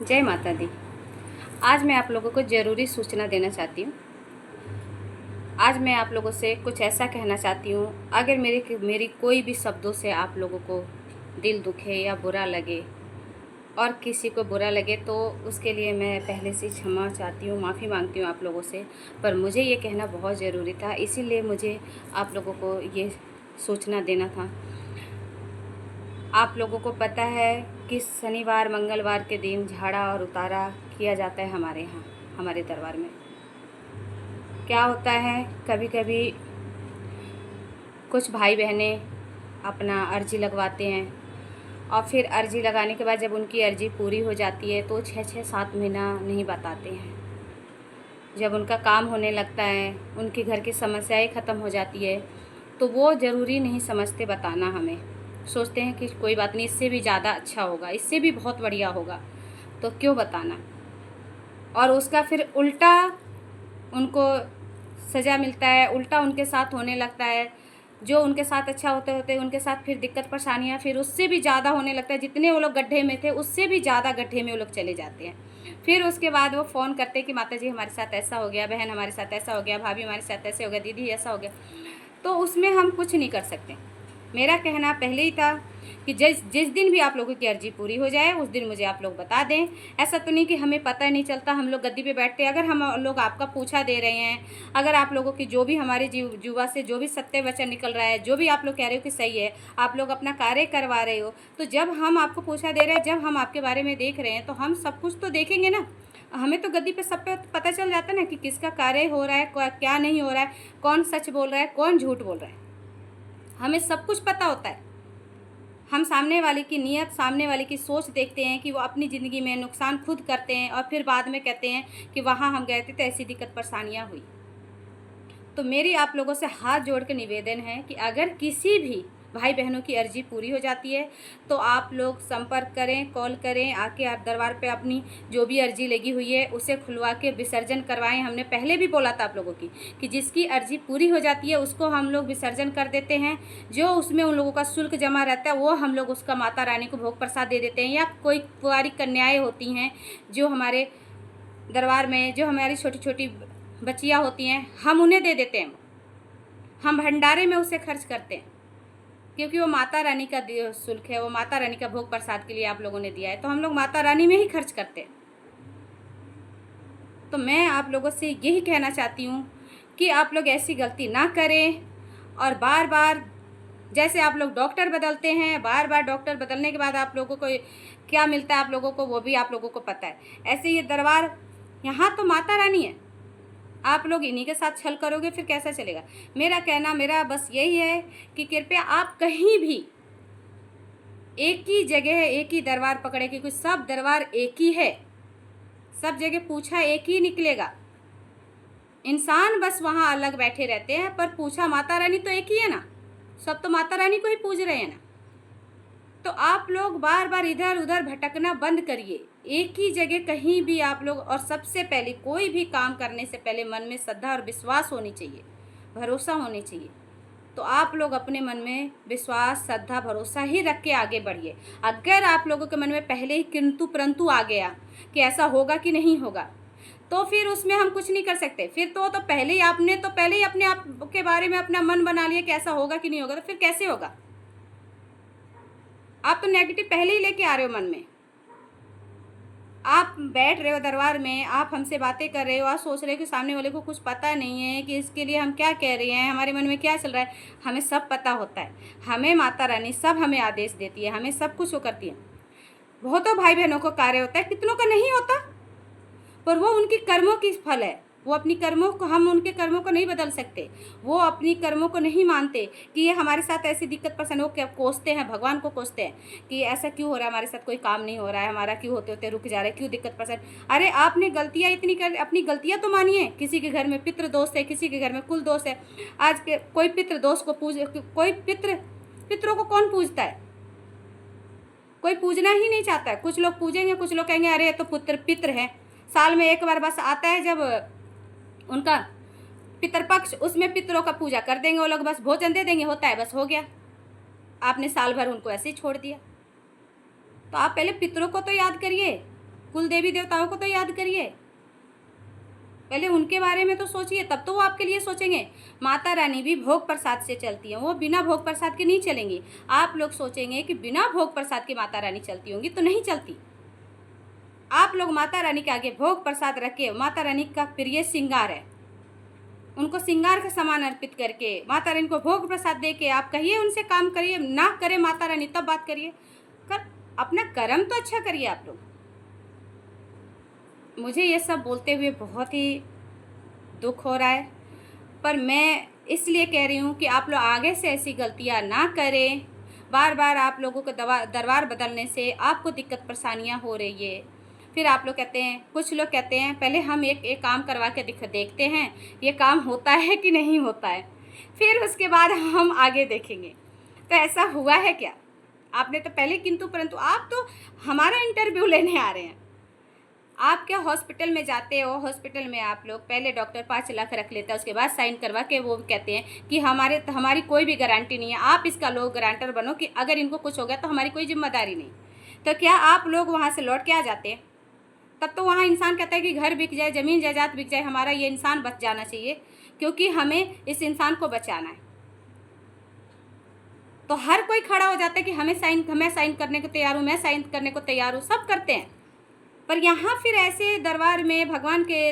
जय माता दी। आज मैं आप लोगों को ज़रूरी सूचना देना चाहती हूँ। आज मैं आप लोगों से कुछ ऐसा कहना चाहती हूँ, अगर मेरी कोई भी शब्दों से आप लोगों को दिल दुखे या बुरा लगे और किसी को बुरा लगे तो उसके लिए मैं पहले से क्षमा चाहती हूँ, माफ़ी मांगती हूँ आप लोगों से। पर मुझे ये कहना बहुत ज़रूरी था, इसीलिए मुझे आप लोगों को ये सूचना देना था। आप लोगों को पता है कि शनिवार मंगलवार के दिन झाड़ा और उतारा किया जाता है हमारे यहाँ, हमारे दरबार में। क्या होता है, कभी कभी कुछ भाई बहनें अपना अर्जी लगवाते हैं और फिर अर्जी लगाने के बाद जब उनकी अर्जी पूरी हो जाती है तो 6-7 महीना नहीं बताते हैं। जब उनका काम होने लगता है, उनके घर की समस्याएं ख़त्म हो जाती है तो वो ज़रूरी नहीं समझते बताना हमें। सोचते हैं कि कोई बात नहीं, इससे भी ज़्यादा अच्छा होगा, इससे भी बहुत बढ़िया होगा, तो क्यों बताना। और उसका फिर उल्टा उनको सज़ा मिलता है, उल्टा उनके साथ होने लगता है। जो उनके साथ अच्छा होते होते उनके साथ फिर दिक्कत परेशानियाँ फिर उससे भी ज़्यादा होने लगता है। जितने वो लोग गड्ढे में थे उससे भी ज़्यादा गड्ढे में वो लोग चले जाते हैं। फिर उसके बाद वो फ़ोन करते हैं कि माता जी हमारे साथ ऐसा हो गया, बहन हमारे साथ ऐसा हो गया, भाभी हमारे साथ ऐसे हो गया, दीदी ऐसा हो गया। तो उसमें हम कुछ नहीं कर सकते। मेरा कहना पहले ही था कि जिस जिस दिन भी आप लोगों की अर्जी पूरी हो जाए उस दिन मुझे आप लोग बता दें। ऐसा तो नहीं कि हमें पता नहीं चलता, हम लोग गद्दी पे बैठते हैं। अगर हम लोग आपका पूछा दे रहे हैं, अगर आप लोगों की जो भी हमारे जुबा से जो भी सत्य वचन निकल रहा है, जो भी आप लोग कह रहे हो कि सही है, आप लोग अपना कार्य करवा रहे हो, तो जब हम आपको पूछा दे रहे हैं, जब हम आपके बारे में देख रहे हैं तो हम सब कुछ तो देखेंगे ना। हमें तो गद्दी पे सब पे पता चल जाता है ना कि किसका कार्य हो रहा है, क्या नहीं हो रहा है, कौन सच बोल रहा है, कौन झूठ बोल रहा है, हमें सब कुछ पता होता है। हम सामने वाले की नीयत, सामने वाले की सोच देखते हैं कि वो अपनी ज़िंदगी में नुकसान खुद करते हैं और फिर बाद में कहते हैं कि वहाँ हम गए थे तो ऐसी दिक्कत परेशानियाँ हुई। तो मेरी आप लोगों से हाथ जोड़ के निवेदन है कि अगर किसी भी भाई बहनों की अर्जी पूरी हो जाती है तो आप लोग संपर्क करें, कॉल करें, आके दरबार पे अपनी जो भी अर्जी लगी हुई है उसे खुलवा के विसर्जन करवाएं। हमने पहले भी बोला था आप लोगों की कि जिसकी अर्जी पूरी हो जाती है उसको हम लोग विसर्जन कर देते हैं। जो उसमें उन लोगों का शुल्क जमा रहता है वो हम लोग उसका माता रानी को भोग प्रसाद दे देते हैं। या कोई कुंवारी कन्याएँ होती हैं जो हमारे दरबार में, जो हमारी छोटी छोटी बच्चियाँ होती हैं, हम उन्हें दे देते हैं। हम भंडारे में उसे खर्च करते हैं क्योंकि वो माता रानी का शुल्क है, वो माता रानी का भोग प्रसाद के लिए आप लोगों ने दिया है, तो हम लोग माता रानी में ही खर्च करते हैं। तो मैं आप लोगों से यही कहना चाहती हूँ कि आप लोग ऐसी गलती ना करें। और बार बार जैसे आप लोग डॉक्टर बदलते हैं, बार बार डॉक्टर बदलने के बाद आप लोगों को क्या मिलता है आप लोगों को वो भी आप लोगों को पता है। ऐसे ये दरबार, यहाँ तो माता रानी है, आप लोग इन्हीं के साथ छल करोगे फिर कैसा चलेगा। मेरा बस यही है कि कृपया आप कहीं भी एक ही जगह एक ही दरबार पकड़े, क्योंकि सब दरबार एक ही है, सब जगह पूछा एक ही निकलेगा। इंसान बस वहाँ अलग बैठे रहते हैं पर पूछा माता रानी तो एक ही है ना, सब तो माता रानी को ही पूज रहे हैं ना। तो आप लोग बार बार इधर उधर भटकना बंद करिए, एक ही जगह कहीं भी आप लोग। और सबसे पहले कोई भी काम करने से पहले मन में श्रद्धा और विश्वास होनी चाहिए, भरोसा होनी चाहिए। तो आप लोग अपने मन में विश्वास, श्रद्धा, भरोसा ही रख के आगे बढ़िए। अगर आप लोगों के मन में पहले ही किंतु परंतु आ गया कि ऐसा होगा कि नहीं होगा, तो फिर उसमें हम कुछ नहीं कर सकते। फिर तो पहले ही आपने तो पहले ही अपने आप के बारे में अपना मन बना लिया कि ऐसा होगा कि नहीं होगा, तो फिर कैसे होगा। आप तो नेगेटिव पहले ही लेके आ रहे हो मन में। आप बैठ रहे हो दरबार में, आप हमसे बातें कर रहे हो, आप सोच रहे हो कि सामने वाले को कुछ पता नहीं है कि इसके लिए हम क्या कह रहे हैं, हमारे मन में क्या चल रहा है। हमें सब पता होता है, हमें माता रानी सब हमें आदेश देती है, हमें सब कुछ वो करती है। बहुतों भाई बहनों को कार्य होता है, कितनों का नहीं होता, पर वो उनकी कर्मों की फल है। वो अपनी कर्मों को, हम उनके कर्मों को नहीं बदल सकते। वो अपनी कर्मों को नहीं मानते कि ये हमारे साथ ऐसी दिक्कत परेशानी, वो क्या कोसते हैं, भगवान को कोसते हैं कि ऐसा क्यों हो रहा है हमारे साथ, कोई काम नहीं हो रहा है हमारा, क्यों होते होते रुक जा रहा है, क्यों दिक्कत परेशानी। अरे आपने गलतियाँ इतनी कर, अपनी गलतियाँ तो मानिए। किसी के घर में पितृ दोष है, किसी के घर में कुल दोष है। आज के कोई पितृ दोष को कोई पितरों को कौन पूजता है, कोई पूजना ही नहीं चाहता है। कुछ लोग पूजेंगे, कुछ लोग कहेंगे अरे तो पितृ है, साल में एक बार बस आता है जब उनका पितरपक्ष, उसमें पितरों का पूजा कर देंगे वो लोग, बस भोजन दे देंगे, होता है, बस हो गया। आपने साल भर उनको ऐसे ही छोड़ दिया। तो आप पहले पितरों को तो याद करिए। कुल देवी देवताओं को तो याद करिए, पहले उनके बारे में तो सोचिए, तब तो वो आपके लिए सोचेंगे। माता रानी भी भोग प्रसाद से चलती हैं, वो बिना भोग प्रसाद के नहीं चलेंगी। आप लोग सोचेंगे कि बिना भोग प्रसाद के माता रानी चलती होंगी, तो नहीं चलती। आप लोग माता रानी के आगे भोग प्रसाद रख के, माता रानी का प्रिय श्रृंगार है, उनको श्रृंगार का सामान अर्पित करके माता रानी को भोग प्रसाद दे के आप कहिए उनसे काम करिए। ना करे माता रानी तब बात करिए, कर अपना कर्म तो अच्छा करिए आप लोग। मुझे ये सब बोलते हुए बहुत ही दुख हो रहा है, पर मैं इसलिए कह रही हूँ कि आप लोग आगे से ऐसी गलतियाँ ना करें। बार बार आप लोगों को दरबार बदलने से आपको दिक्कत परेशानियाँ हो रही है। फिर आप लोग कहते हैं, कुछ लोग कहते हैं पहले हम एक काम करवा के देखते हैं ये काम होता है कि नहीं होता है, फिर उसके बाद हम आगे देखेंगे। तो ऐसा हुआ है क्या? आपने तो पहले किंतु परंतु, आप तो हमारा इंटरव्यू लेने आ रहे हैं। आप क्या हॉस्पिटल में जाते हो, हॉस्पिटल में आप लोग पहले डॉक्टर 5 लाख रख लेता है, उसके बाद साइन करवा के वो कहते हैं कि हमारी कोई भी गारंटी नहीं है, आप इसका लोग गारंटर बनो कि अगर इनको कुछ हो गया तो हमारी कोई जिम्मेदारी नहीं। तो क्या आप लोग वहाँ से लौट के आ जाते हैं? तब तो वहाँ इंसान कहता है कि घर बिक जाए, ज़मीन जायदाद बिक जाए, हमारा ये इंसान बच जाना चाहिए, क्योंकि हमें इस इंसान को बचाना है। तो हर कोई खड़ा हो जाता है कि मैं साइन करने को तैयार हूँ, मैं साइन करने को तैयार हूँ, सब करते हैं। पर यहाँ फिर ऐसे दरबार में भगवान के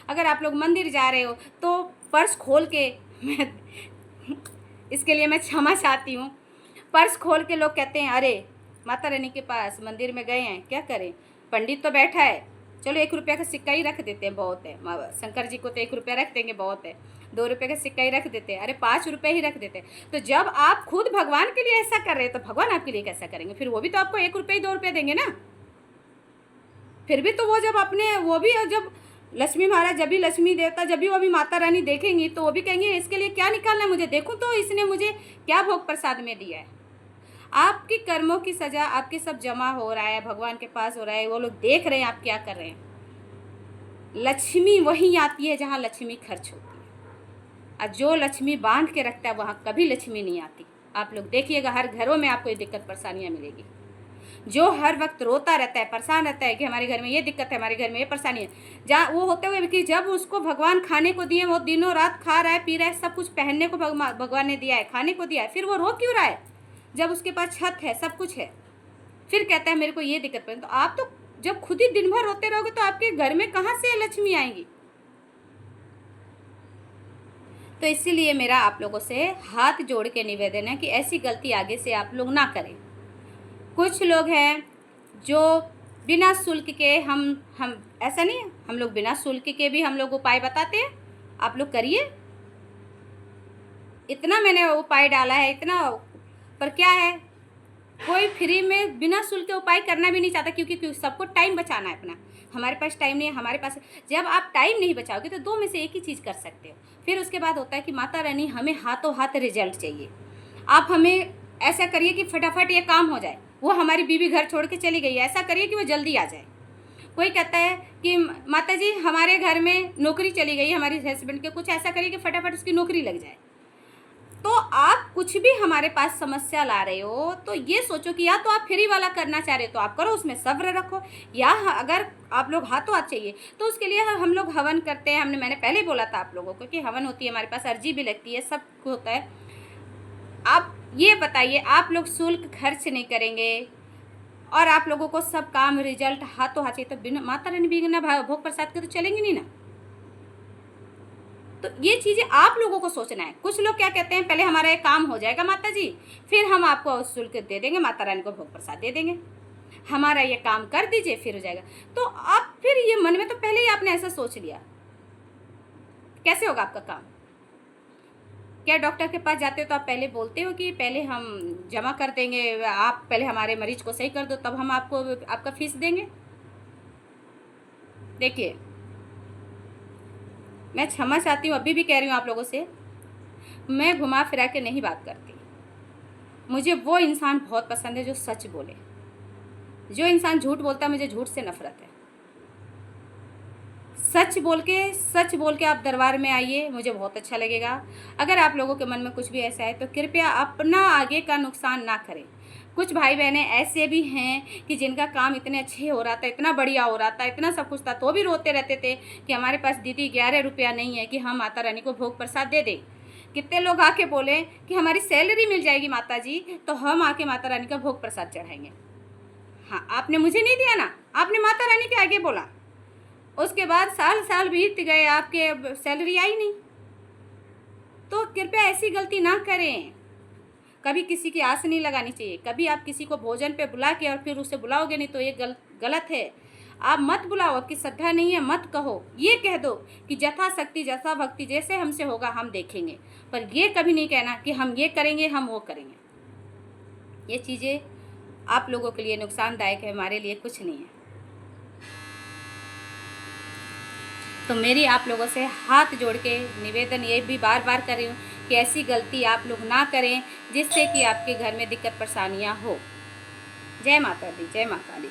अगर आप लोग मंदिर जा रहे हो तो पर्स खोल के इसके लिए मैं क्षमा चाहती हूँ, पर्स खोल के लोग कहते हैं अरे माता रानी के पास मंदिर में गए हैं, क्या करें, पंडित तो बैठा है, चलो 1 रुपया का सिक्का ही रख देते हैं, बहुत है। शंकर जी को तो 1 रुपया रख देंगे, बहुत है। 2 रुपये का सिक्का ही रख देते हैं, अरे 5 रुपये ही रख देते हैं। तो जब आप खुद भगवान के लिए ऐसा कर रहे हैं तो भगवान आपके लिए कैसा करेंगे? फिर वो भी तो आपको 1 रुपये ही 2 रुपये देंगे ना। फिर भी तो वो जब लक्ष्मी महाराज, जब भी लक्ष्मी देवता, जब भी वो भी माता रानी देखेंगी तो वो भी कहेंगे इसके लिए क्या निकालना है मुझे, देखूं तो इसने मुझे क्या भोग प्रसाद में दिया है। आपके कर्मों की सज़ा आपके सब जमा हो रहा है, भगवान के पास हो रहा है, वो लोग देख रहे हैं आप क्या कर रहे हैं। लक्ष्मी वहीं आती है जहाँ लक्ष्मी खर्च होती है, और जो लक्ष्मी बांध के रखता है वहाँ कभी लक्ष्मी नहीं आती। आप लोग देखिएगा, हर घरों में आपको ये दिक्कत परेशानियाँ मिलेगी। जो हर वक्त रोता रहता है, परेशान रहता है कि हमारे घर में ये दिक्कत है, हमारे घर में ये परेशानी है, जहाँ वो होते हुए कि जब उसको भगवान खाने को दिए, वो दिनों रात खा रहा है, पी रहा है, सब कुछ पहनने को भगवान ने दिया है, खाने को दिया है, फिर वो रो क्यों रहा है जब उसके पास छत है, सब कुछ है, फिर कहता है मेरे को ये दिक्कत है। तो आप तो जब खुद ही दिन भर रोते रहोगे तो आपके घर में कहाँ से लक्ष्मी आएंगी? तो इसीलिए मेरा आप लोगों से हाथ जोड़ के निवेदन है कि ऐसी गलती आगे से आप लोग ना करें। कुछ लोग हैं जो बिना शुल्क के हम ऐसा नहीं है, हम लोग बिना शुल्क के भी हम लोग उपाय बताते हैं, आप लोग करिए। इतना मैंने उपाय डाला है, इतना, पर क्या है, कोई फ्री में बिना शुल्क के उपाय करना भी नहीं चाहता, क्योंकि सबको टाइम बचाना है अपना। हमारे पास टाइम नहीं है, हमारे पास, जब आप टाइम नहीं बचाओगे तो 2 में से एक ही चीज़ कर सकते हो। फिर उसके बाद होता है कि माता रानी हमें हाथों हाथ रिजल्ट चाहिए, आप हमें ऐसा करिए कि फटाफट ये काम हो जाए। वो हमारी बीवी घर छोड़ के चली गई है, ऐसा करिए कि वो जल्दी आ जाए। कोई कहता है कि माता जी हमारे घर में नौकरी चली गई, हमारी हस्बैंड के, कुछ ऐसा करिए कि फटाफट उसकी नौकरी लग जाए। तो आप कुछ भी हमारे पास समस्या ला रहे हो तो ये सोचो कि या तो आप फ्री वाला करना चाह रहे हो तो आप करो, उसमें सब्र रखो, या अगर आप लोग हाथों हाथ चाहिए तो उसके लिए हम लोग हवन करते हैं। मैंने पहले बोला था आप लोगों को कि हवन होती है, हमारे पास अर्जी भी लगती है, सब होता है। आप ये बताइए, आप लोग शुल्क खर्च नहीं करेंगे और आप लोगों को सब काम रिजल्ट हाथों हाथ चाहिए, तो बिना माता रानी बिना भोग प्रसाद के तो चलेंगे नहीं ना। तो ये चीज़ें आप लोगों को सोचना है। कुछ लोग क्या कहते हैं, पहले हमारा ये काम हो जाएगा माता जी, फिर हम आपको शुल्क दे देंगे, माता रानी को भोग प्रसाद दे देंगे, हमारा ये काम कर दीजिए फिर हो जाएगा। तो आप फिर ये मन में तो पहले ही आपने ऐसा सोच लिया, कैसे होगा आपका काम? क्या डॉक्टर के पास जाते हो तो आप पहले बोलते हो कि पहले हम जमा कर देंगे, आप पहले हमारे मरीज को सही कर दो तब हम आपको आपका फीस देंगे? देखिए, मैं क्षमा चाहती हूँ, अभी भी कह रही हूँ आप लोगों से, मैं घुमा फिरा के नहीं बात करती। मुझे वो इंसान बहुत पसंद है जो सच बोले। जो इंसान झूठ बोलता है, मुझे झूठ से नफरत है। सच बोल के आप दरबार में आइए, मुझे बहुत अच्छा लगेगा। अगर आप लोगों के मन में कुछ भी ऐसा है तो कृपया अपना आगे का नुकसान ना करें। कुछ भाई बहनें ऐसे भी हैं कि जिनका काम इतने अच्छे हो रहा था, इतना बढ़िया हो रहा था, इतना सब कुछ था, तो भी रोते रहते थे कि हमारे पास दीदी 11 रुपया नहीं है कि हम माता रानी को भोग प्रसाद दे दें। कितने लोग आके बोले कि हमारी सैलरी मिल जाएगी माता जी, तो हम आके माता रानी का भोग प्रसाद चढ़ाएंगे। हाँ, आपने मुझे नहीं दिया ना, आपने माता रानी के आगे बोला। उसके बाद साल साल बीत गए, आपके सैलरी आई नहीं। तो कृपया ऐसी गलती ना करें। कभी किसी की आस नहीं लगानी चाहिए। कभी आप किसी को भोजन पे बुला के और फिर उसे बुलाओगे नहीं तो ये गलत है। आप मत बुलाओ, आपकी श्रद्धा नहीं है मत कहो। ये कह दो कि जथा शक्ति जथा भक्ति, जैसे हमसे होगा हम देखेंगे, पर ये कभी नहीं कहना कि हम ये करेंगे हम वो करेंगे। ये चीज़ें आप लोगों के लिए नुकसानदायक है, हमारे लिए कुछ नहीं है। तो मेरी आप लोगों से हाथ जोड़ के निवेदन ये भी बार बार कर रही हूँ कि ऐसी गलती आप लोग ना करें जिससे कि आपके घर में दिक्कत परेशानियाँ हो। जय माता दी, जय माता दी।